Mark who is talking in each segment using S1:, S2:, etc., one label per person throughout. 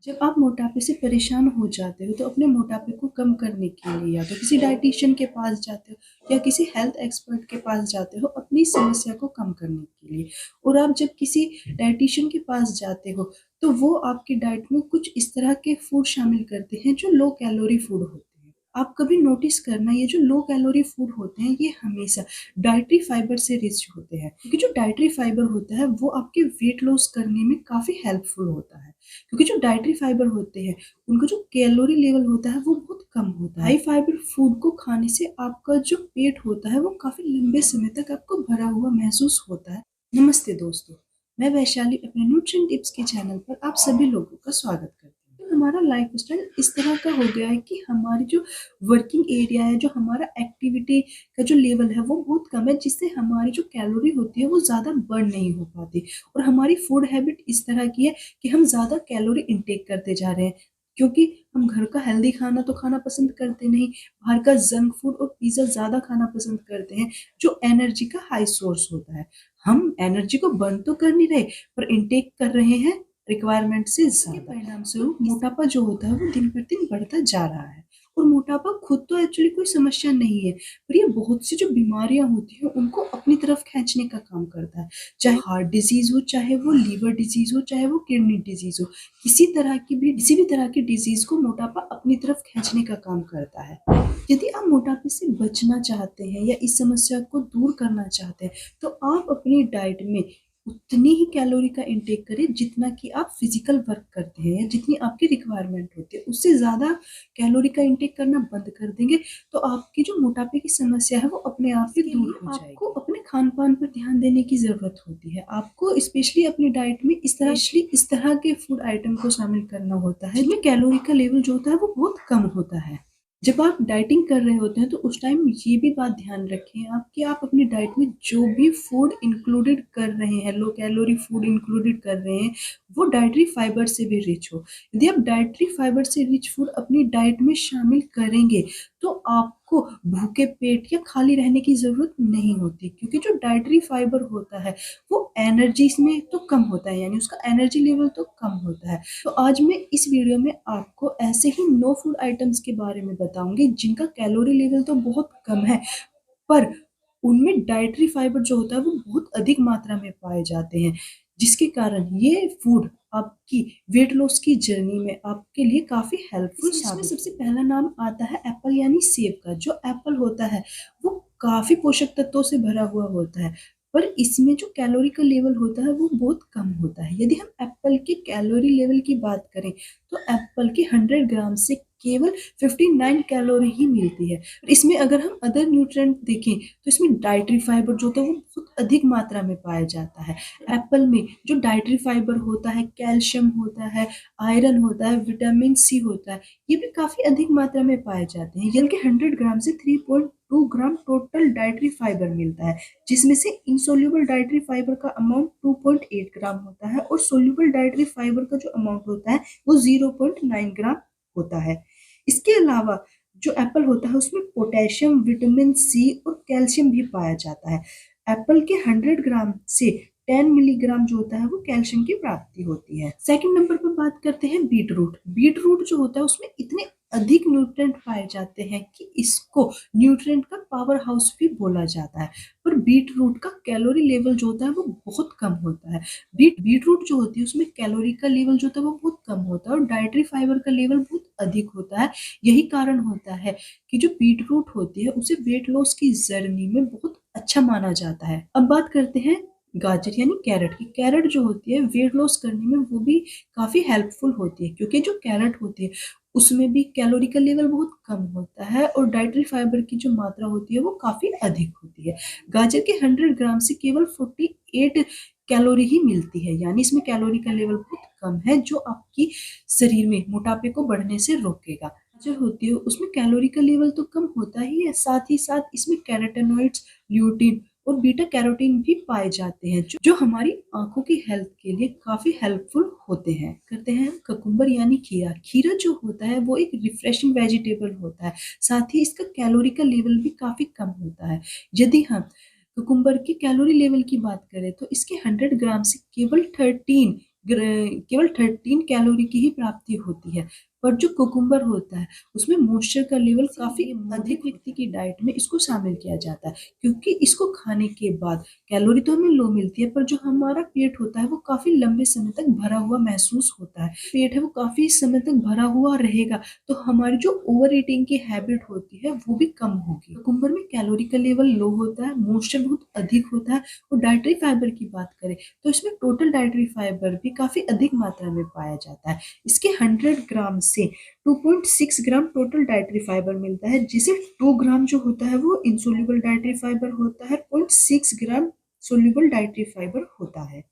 S1: जब आप मोटापे से परेशान हो जाते हो तो अपने मोटापे को कम करने के लिए या तो किसी डाइटिशियन के पास जाते हो या किसी हेल्थ एक्सपर्ट के पास जाते हो अपनी समस्या को कम करने के लिए। और आप जब किसी डाइटिशियन के पास जाते हो तो वो आपकी डाइट में कुछ इस तरह के फूड शामिल करते हैं जो लो कैलोरी फूड होते हैं। आप कभी नोटिस करना, ये जो लो कैलोरी फूड होते हैं ये हमेशा डाइटरी फाइबर से रिच होते हैं, क्योंकि जो डाइटरी फाइबर होता है वो आपके वेट लॉस करने में काफ़ी हेल्पफुल होता है। क्योंकि जो डाइटरी फाइबर होते हैं उनका जो कैलोरी लेवल होता है वो बहुत कम होता है। हाई फाइबर फूड को खाने से आपका जो पेट होता है वो काफ़ी लंबे समय तक आपको भरा हुआ महसूस होता है। नमस्ते दोस्तों, मैं वैशाली अपने न्यूट्रिशन टिप्स के चैनल पर आप सभी लोगों का स्वागत करती हूँ। तो हमारा लाइफस्टाइल इस तरह का हो गया है कि हमारी जो वर्किंग एरिया है, जो हमारा एक्टिविटी का जो लेवल है वो बहुत कम है, जिससे हमारी जो कैलोरी होती है वो ज़्यादा बर्न नहीं हो पाती। और हमारी फूड हैबिट इस तरह की है कि हम ज़्यादा कैलोरी इंटेक करते जा रहे हैं, क्योंकि हम घर का हेल्दी खाना तो खाना पसंद करते नहीं, बाहर का जंक फूड और पिज़्ज़ा ज़्यादा खाना पसंद करते हैं, जो एनर्जी का हाई सोर्स होता है। हम एनर्जी को बर्न तो कर नहीं रहे, पर इंटेक कर रहे हैं रिक्वायरमेंट से ज़्यादा। परिणाम स्वरूप मोटापा जो होता है वो दिन पर दिन बढ़ता जा रहा है। और मोटापा खुद तो एक्चुअली कोई समस्या नहीं है, पर ये बहुत सी जो बीमारियां होती हैं उनको अपनी तरफ खींचने का काम करता है। चाहे हार्ट डिजीज हो, चाहे वो लीवर डिजीज हो, चाहे वो किडनी डिजीज हो, किसी भी तरह की डिजीज को मोटापा अपनी तरफ खींचने का काम करता है। यदि आप मोटापे से बचना चाहते हैं या इस समस्या को दूर करना चाहते हैं तो आप अपनी डाइट में उतनी ही कैलोरी का इंटेक करें जितना कि आप फिजिकल वर्क करते हैं या जितनी आपकी रिक्वायरमेंट होती है। उससे ज़्यादा कैलोरी का इंटेक करना बंद कर देंगे तो आपकी जो मोटापे की समस्या है वो अपने आप ही दूर हो जाएगी। आपको अपने खान पान पर ध्यान देने की ज़रूरत होती है। आपको स्पेशली अपनी डाइट में इस तरह के फूड आइटम को शामिल करना होता है जिनमें कैलोरी का लेवल जो होता है वो बहुत कम होता है। जब आप डाइटिंग कर रहे होते हैं तो उस टाइम ये भी बात ध्यान रखें आप कि आप अपनी डाइट में जो भी फूड इंक्लूडेड कर रहे हैं, लो कैलोरी फूड इंक्लूडेड कर रहे हैं, वो डाइटरी फाइबर से भी रिच हो। यदि आप डाइटरी फाइबर से रिच फूड अपनी डाइट में शामिल करेंगे तो आपको भूखे पेट या खाली रहने की ज़रूरत नहीं होती, क्योंकि जो डाइटरी फाइबर होता है वो एनर्जी में तो कम होता है, यानी उसका एनर्जी लेवल तो कम होता है। तो आज मैं इस वीडियो में आपको ऐसे ही 9 फूड आइटम्स के बारे में बताऊंगी जिनका कैलोरी लेवल तो बहुत कम है, पर उनमें डाइटरी फाइबर जो होता है वो बहुत अधिक मात्रा में पाए जाते हैं, जिसके कारण ये फूड आपकी वेट लॉस की जर्नी में आपके लिए काफ़ी हेल्पफुल साबित। इसमें सबसे पहला नाम आता है एप्पल यानी सेब का। जो एप्पल होता है वो काफ़ी पोषक तत्वों से भरा हुआ होता है, पर इसमें जो कैलोरी का लेवल होता है वो बहुत कम होता है। यदि हम एप्पल के कैलोरी लेवल की बात करें तो एप्पल के 100 ग्राम से केवल 59 कैलोरी ही मिलती है। इसमें अगर हम अदर न्यूट्रिएंट देखें तो इसमें डाइटरी फाइबर जो होता है वो बहुत अधिक मात्रा में पाया जाता है। एप्पल में जो डाइटरी फाइबर होता है, कैल्शियम होता है, आयरन होता है, विटामिन सी होता है, ये भी काफ़ी अधिक मात्रा में पाए जाते हैं। यानी कि 100 ग्राम से 3.2 ग्राम टोटल डाइटरी फाइबर मिलता है, जिसमें से इनसोल्यूबल डाइटरी फाइबर का अमाउंट 2.8 ग्राम होता है और सोल्यूबल डाइटरी फाइबर का जो अमाउंट होता है वो 0.9 ग्राम होता है। इसके अलावा जो एप्पल होता है उसमें पोटेशियम, विटामिन सी और कैल्शियम भी पाया जाता है। एप्पल के 100 ग्राम से 10 मिलीग्राम जो होता है वो कैल्शियम की प्राप्ति होती है। सेकंड नंबर पर बात करते हैं बीट रूट। बीट रूट जो होता है उसमें इतने अधिक न्यूट्रिएंट पाए जाते हैं कि इसको न्यूट्रिएंट का पावर हाउस भी बोला जाता है। पर बीट रूट का कैलोरी लेवल जो होता है वो बहुत कम होता है। बीट रूट जो होती है उसमें कैलोरी का लेवल जो होता है वो बहुत कम होता है और डाइटरी फाइबर का लेवल बहुत अधिक होता है। यही कारण होता है कि जो बीट रूट होती है उसे वेट लॉस की जर्नी में बहुत अच्छा माना जाता है। अब बात करते हैं गाजर यानी कैरेट की। कैरेट जो होती है वेट लॉस करने में वो भी काफ़ी हेल्पफुल होती है, क्योंकि जो कैरेट होती है उसमें भी कैलोरी का लेवल बहुत कम होता है और डाइटरी फाइबर की जो मात्रा होती है वो काफ़ी अधिक होती है। गाजर के 100 ग्राम से केवल 48 कैलोरी ही मिलती है, यानी इसमें कैलोरी का लेवल बहुत कम है जो आपकी शरीर में मोटापे को बढ़ने से रोकेगा। गाजर होती है उसमें कैलोरी का लेवल तो कम होता ही है, साथ ही साथ इसमें कैरोटेनॉइड्स, ल्यूटिन और बीटा कैरोटीन भी पाए जाते हैं जो हमारी आंखों की हेल्थ के लिए काफी हेल्पफुल होते हैं। करते हैं ककुम्बर यानी खीरा। खीरा जो होता है वो एक रिफ्रेशिंग वेजिटेबल होता है, साथ ही इसका कैलोरी का लेवल भी काफी कम होता है। यदि हम कुकुम्बर की कैलोरी लेवल की बात करें तो इसके 100 ग्राम से केवल 13 केवल 13 कैलोरी की ही प्राप्ति होती है। पर जो कुकुम्बर होता है उसमें मॉइस्चर का लेवल काफ़ी अधिक व्यक्ति की डाइट में इसको शामिल किया जाता है, क्योंकि इसको खाने के बाद कैलोरी तो हमें लो मिलती है, पर जो हमारा पेट होता है वो काफ़ी लंबे समय तक भरा हुआ महसूस होता है। पेट है वो काफ़ी समय तक भरा हुआ रहेगा, तो हमारी जो ओवर ईटिंग की हैबिट होती है वो भी कम होगी। कुकुम्बर में कैलोरी का लेवल लो होता है, मॉइस्चर बहुत अधिक होता है, और डाइटरी फाइबर की बात करें तो इसमें टोटल डाइटरी फाइबर भी काफ़ी अधिक मात्रा में पाया जाता है। इसके 100 ग्राम से 2.6 ग्राम टोटल डाइटरी फाइबर मिलता है, जिसे 2 ग्राम जो होता है वो इंसोल्यूबल डाइटरी फाइबर होता है, 0.6 ग्राम सोल्यूबल डाइटरी फाइबर होता है।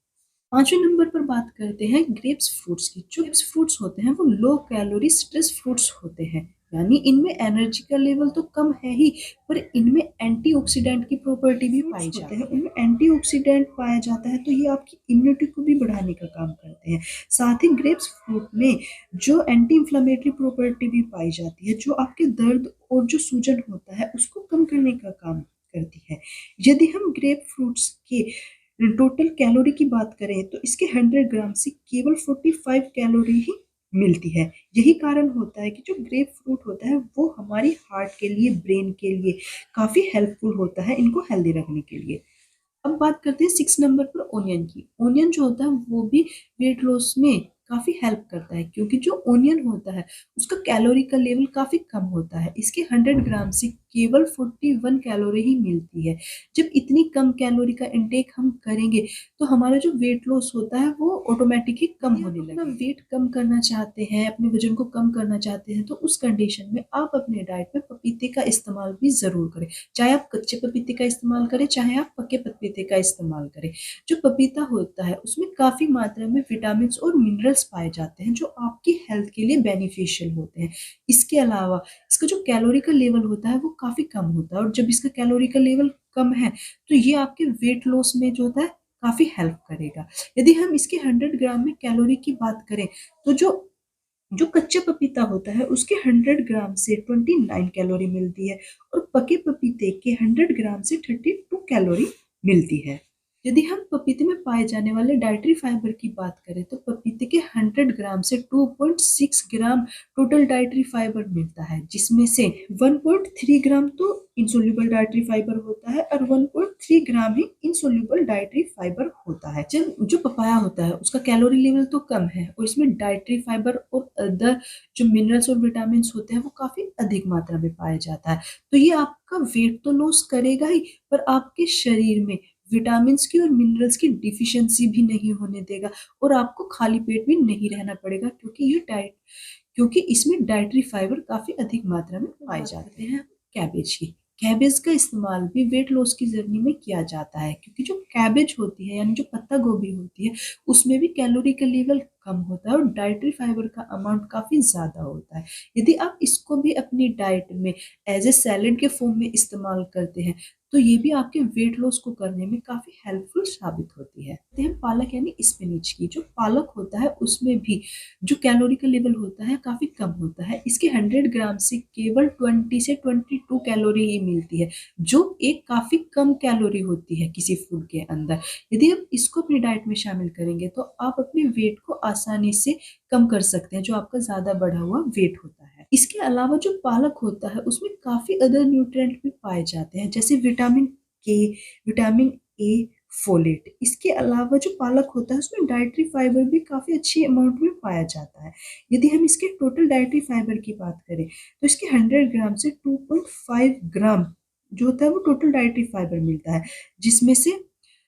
S1: पांचवें नंबर पर बात करते हैं ग्रेप्स फ्रूट्स की। जो ग्रेप्स फ्रूट्स होते हैं वो लो कैलोरी सिट्रस फ्रूट्स होते हैं, यानी इनमें एनर्जी का लेवल तो कम है ही, पर इनमें एंटीऑक्सीडेंट की प्रॉपर्टी भी पाई जाती है। उनमें एंटीऑक्सीडेंट पाया जाता है, तो ये आपकी इम्यूनिटी को भी बढ़ाने का काम करते हैं। साथ ही ग्रेप्स फ्रूट में जो एंटी इंफ्लेमेटरी प्रॉपर्टी भी पाई जाती है, जो आपके दर्द और जो सूजन होता है उसको कम करने का काम करती है। यदि हम ग्रेप फ्रूट्स के टोटल कैलोरी की बात करें तो इसके 100 ग्राम से केवल 45 कैलोरी ही मिलती है। यही कारण होता है कि जो ग्रेप फ्रूट होता है वो हमारी हार्ट के लिए, ब्रेन के लिए काफ़ी हेल्पफुल होता है इनको हेल्दी रखने के लिए। अब बात करते हैं 6 नंबर पर ओनियन की। ओनियन जो होता है वो भी वेट लॉस में काफ़ी हेल्प करता है, क्योंकि जो ओनियन होता है उसका कैलोरी का लेवल काफ़ी कम होता है। इसके 100 ग्राम से केवल 41 कैलोरी ही मिलती है। जब इतनी कम कैलोरी का इंटेक हम करेंगे तो हमारा जो वेट लॉस होता है वो ऑटोमेटिक ही कम होने लगेगा। वेट कम करना चाहते हैं, अपने वजन को कम करना चाहते हैं, तो उस कंडीशन में आप अपने डाइट में पपीते का इस्तेमाल भी ज़रूर करें। चाहे आप कच्चे पपीते का इस्तेमाल करें, चाहे आप पके पपीते का इस्तेमाल करें। जो पपीता होता है उसमें काफ़ी मात्रा में विटामिन और मिनरल्स पाए जाते हैं, जो आपकी हेल्थ के लिए बेनिफिशियल होते हैं। इसके अलावा इसका जो कैलोरी का लेवल होता है वो काफ़ी कम होता है, और जब इसका कैलोरी का लेवल कम है तो ये आपके वेट लॉस में जो होता है काफ़ी हेल्प करेगा। यदि हम इसके 100 ग्राम में कैलोरी की बात करें तो जो जो कच्चा पपीता होता है उसके 100 ग्राम से 29 कैलोरी मिलती है, और पके पपीते के 100 ग्राम से 32 कैलोरी मिलती है। यदि हम पपीते में पाए जाने वाले डाइटरी फाइबर की बात करें तो पपीते के 100 ग्राम से 2.6 ग्राम टोटल डाइटरी फाइबर मिलता है, जिसमें से 1.3 ग्राम तो इंसोल्यूबल डाइटरी फाइबर होता है और 1.3 ग्राम ही इनसोल्यूबल डाइटरी फाइबर होता है। जब जो पपाया होता है उसका कैलोरी लेवल तो कम है, और इसमें डाइटरी फाइबर और अदर जो मिनरल्स और विटामिन होते हैं वो काफ़ी अधिक मात्रा में पाया जाता है। तो ये आपका वेट तो लॉस करेगा ही, पर आपके शरीर में विटामिन्स की और मिनरल्स की डिफिशियंसी भी नहीं होने देगा, और आपको खाली पेट भी नहीं रहना पड़ेगा, क्योंकि इसमें डाइटरी फाइबर काफ़ी अधिक मात्रा में पाए जाते हैं। कैबेज की कैबेज का इस्तेमाल भी वेट लॉस की जर्नी में किया जाता है, क्योंकि जो कैबेज होती है यानी जो पत्ता गोभी होती है उसमें भी कैलोरी का लेवल कम होता है और डाइटरी फाइबर का अमाउंट काफ़ी ज़्यादा होता है। यदि आप इसको भी अपनी डाइट में एज ए सैलेड के फॉर्म में इस्तेमाल करते हैं तो ये भी आपके वेट लॉस को करने में काफ़ी हेल्पफुल साबित होती है। देखते हैं पालक यानी स्पिनच की। जो पालक होता है उसमें भी जो कैलोरी का लेवल होता है काफ़ी कम होता है। इसके 100 ग्राम से केवल 20 से 22 कैलोरी ही मिलती है, जो एक काफ़ी कम कैलोरी होती है किसी फूड के अंदर। यदि आप इसको अपनी डाइट में शामिल करेंगे तो आप अपने वेट को आसानी से कम कर सकते हैं, जो आपका ज़्यादा बढ़ा हुआ वेट होता है। इसके अलावा जो पालक होता है उसमें काफ़ी अदर न्यूट्रिएंट भी पाए जाते हैं, जैसे विटामिन के, विटामिन ए, फोलेट। इसके अलावा जो पालक होता है उसमें डाइटरी फाइबर भी काफ़ी अच्छी अमाउंट में पाया जाता है। यदि हम इसके टोटल डाइटरी फाइबर की बात करें तो इसके 100 ग्राम से 2.5 ग्राम जो होता है वो टोटल डाइटरी फाइबर मिलता है, जिसमें से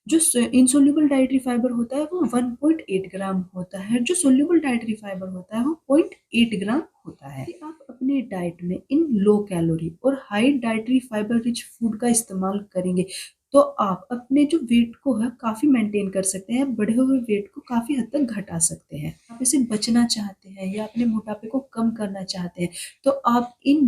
S1: जो इनसोल्यूबल डाइटरी फाइबर होता है वो 1.8 ग्राम होता है, जो सोल्यूबल डाइटरी फाइबर होता है वो 0.8 ग्राम होता है। यदि आप अपने डाइट में इन लो कैलोरी और high dietary fibre rich food का इस्तेमाल करेंगे तो आप अपने जो वेट को है काफ़ी मेंटेन कर सकते हैं, बढ़े हुए वेट को काफ़ी हद तक घटा सकते हैं। आप इसे बचना चाहते हैं या अपने मोटापे को कम करना चाहते हैं तो आप इन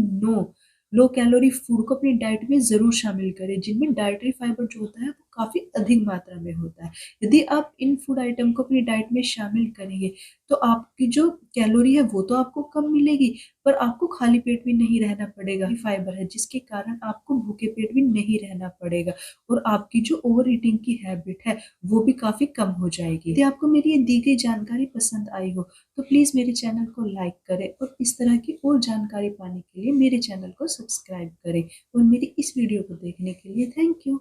S1: लो कैलोरी फूड को अपनी डाइट में ज़रूर शामिल करें, जिनमें डाइटरी फाइबर जो होता है वो काफ़ी अधिक मात्रा में होता है। यदि आप इन फूड आइटम को अपनी डाइट में शामिल करेंगे, तो आपकी जो कैलोरी है वो तो आपको कम मिलेगी, पर आपको खाली पेट भी नहीं रहना पड़ेगा। फाइबर है जिसके कारण आपको भूखे पेट भी नहीं रहना पड़ेगा और आपकी जो ओवर ईटिंग की हैबिट है वो भी काफ़ी कम हो जाएगी। यदि आपको मेरी ये दी गई जानकारी पसंद आई हो तो प्लीज़ मेरे चैनल को लाइक करें और इस तरह की और जानकारी पाने के लिए मेरे चैनल को सब्सक्राइब करें और मेरी इस वीडियो को देखने के लिए थैंक यू।